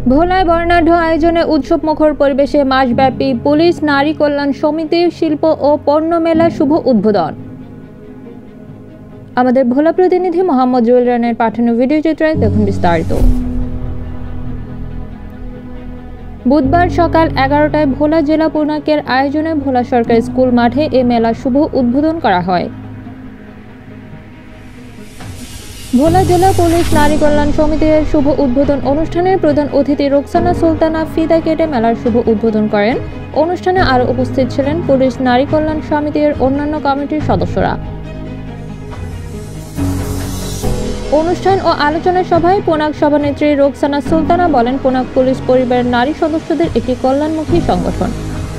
ভোলায় বর্ণাঢ্য আয়োজনে উৎসবমুখর পরিবেশে মাসব্যাপী পুলিশ নারী কল্যাণ সমিতি শিল্প ও পণ্য মেলা শুভ উদ্বোধন। আমাদের ভোলা প্রতিনিধি মোহাম্মদ জুয়েল রানের পাঠানো ভিডিও চিত্রে দেখুন বিস্তারিত। বুধবার সকাল 11টায় ভোলা জেলা পূর্ণাঙ্কের আয়োজনে ভোলা সরকারি স্কুল মাঠে এ মেলা শুভ উদ্বোধন করা হয়। ভোলা জেলা পুলিশ নারী কল্যাণ সমিতির শুভ উদ্বোধন অনুষ্ঠানে প্রধান অতিথি রোকসানা সুলতানা ফিতা কেটে মেলার শুভ উদ্বোধন করেন। অনুষ্ঠানে আরও উপস্থিত ছিলেন পুলিশ নারী কল্যাণ সমিতির অন্যান্য কমিটির সদস্যরা। অনুষ্ঠান ও আলোচনা সভায় পোনাক সভানেত্রী রোকসানা সুলতানা বলেন, পোনাক পুলিশ পরিবারের নারী সদস্যদের একটি কল্যাণমুখী সংগঠন।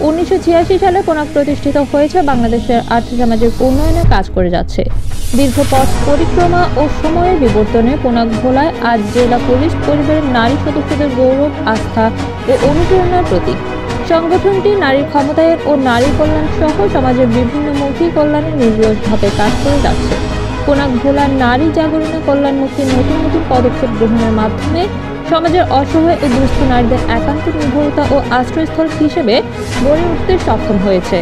1986 সালে পোনাক প্রতিষ্ঠিত হয়েছে, বাংলাদেশের আর্থসামাজিক উন্নয়নে কাজ করে যাচ্ছে। দীর্ঘ পথ পরিক্রমা ও সময়ের বিবর্তনে পোনাক ভোলায় আজ জেলা পুলিশ পরিবারের নারী সদস্যদের গৌরব, আস্থা ও অনুপ্রেরণার প্রতীক। সংগঠনটি নারীর ক্ষমতায়ন ও নারী কল্যাণ সহ সমাজের বিভিন্নমুখী কল্যাণে নিরলসভাবে কাজ করে যাচ্ছে। পোনাক ভোলার নারী জাগরণে কল্যাণমুখী নতুন নতুন পদক্ষেপ গ্রহণের মাধ্যমে সমাজের অসহায় ও দুস্থ নারীদের একান্ত নির্ভরতা ও আশ্রয়স্থল হিসেবে গড়ে উঠতে সক্ষম হয়েছে।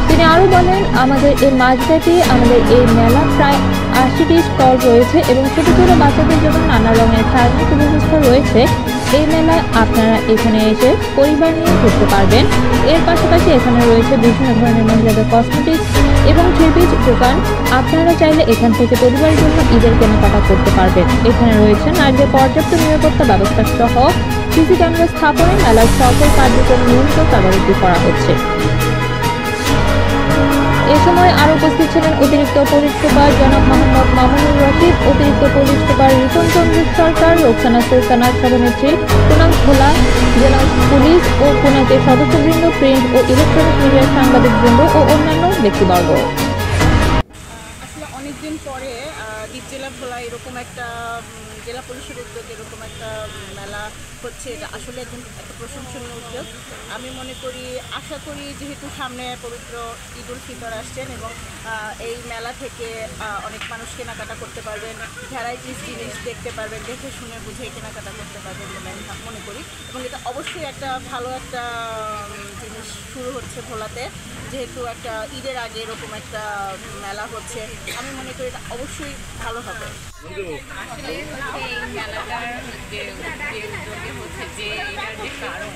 তিনি আরও বলেন, আমাদের এই মাসব্যাপী আমাদের এই মেলা প্রায় 80টি স্টল রয়েছে এবং ছোট ছোট বাচ্চাদের জন্য নানা রঙের খেলনার সুব্যবস্থা রয়েছে। এই মেলায় আপনারা এখানে এসে পরিবার নিয়ে ঘুরতে পারবেন। এর পাশাপাশি এখানে রয়েছে বিভিন্ন ধরনের মহিলাদের কসমেটিক্স এবং থ্রি পিস দোকান। আপনারা চাইলে এখান থেকে পরিবারের জন্য ঈদের কেনাকাটা করতে পারবেন। এখানে রয়েছে নারীদের পর্যাপ্ত নিরাপত্তা ব্যবস্থা সহ সিসি ক্যামেরা স্থাপনে মেলার সকল কার্যক্রম নিয়মিত তদারকি করা হচ্ছে। এ সময় আরও উপস্থিত ছিলেন অতিরিক্ত পুলিশ সুপার জনাব মোহাম্মদ মামুনুর রশিদ, অতিরিক্ত পুলিশ সুপার রিপন চন্দ্র সরকার, রোকসানা সুলতানা সভানেত্রী, পোনাক ভোলা জেলা পুলিশ ও পোনাকের সদস্যবৃন্দ, প্রিন্ট ও ইলেকট্রনিক মিডিয়ার সাংবাদিকবৃন্দ ও অন্যান্য ব্যক্তিবর্গ। আসলে অনেকদিন পরে দ্বীপ জেলা ভোলা এরকম একটা জেলা পুলিশের উদ্যোগে এরকম একটা মেলা হচ্ছে, এটা আসলে একটা প্রশংসনীয় উদ্যোগ। আমি মনে করি, আশা করি, যেহেতু সামনে পবিত্র ঈদ উল ফিতর আসছেন এবং এই মেলা থেকে অনেক মানুষ কেনাকাটা করতে পারবেন, ভ্যারাইটিস জিনিস দেখতে পারবেন, দেখে শুনে বুঝে কেনাকাটা করতে পারবেন বলে আমি মনে করি। এবং এটা অবশ্যই একটা ভালো একটা জিনিস শুরু হচ্ছে ভোলাতে, যেহেতু একটা ঈদের আগে এরকম একটা মেলা হচ্ছে, আমি মনে করি এটা অবশ্যই ভালো হবে। আসলে হচ্ছে এই মেলাটার যে উদ্যোগে হচ্ছে যে এটার যে কারণ,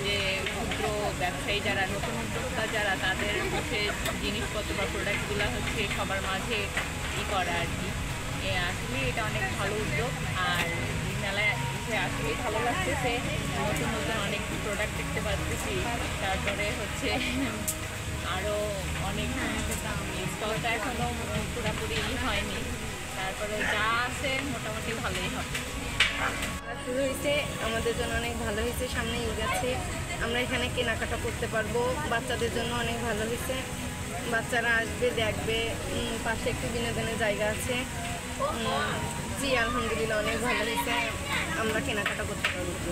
যে ক্ষুদ্র ব্যবসায়ী যারা, নতুন উদ্যোক্তা যারা, তাদের হচ্ছে জিনিসপত্র বা প্রোডাক্টগুলো হচ্ছে সবার মাঝে করা আর কি। আসলে এটা অনেক ভালো উদ্যোগ। আর এই মেলায় আসলেই ভালো লাগতেছে, নতুন নতুন অনেক প্রোডাক্ট দেখতে পাচ্ছি। তারপরে হচ্ছে আরও অনেক স্টলটা এখনও পুরোপুরি হয়নি, তারপরে যা আছে মোটামুটি ভালোই হবে। শুরু হয়েছে, আমাদের জন্য অনেক ভালো হয়েছে। সামনে ঈদ আছে, আমরা এখানে কেনাকাটা করতে পারবো। বাচ্চাদের জন্য অনেক ভালো হয়েছে, বাচ্চারা আসবে, দেখবে, পাশে একটু বিনোদনের জায়গা আছে। জি আলহামদুলিল্লাহ অনেক ভালো হয়েছে, আমরা কেনাকাটা করতে পারবো।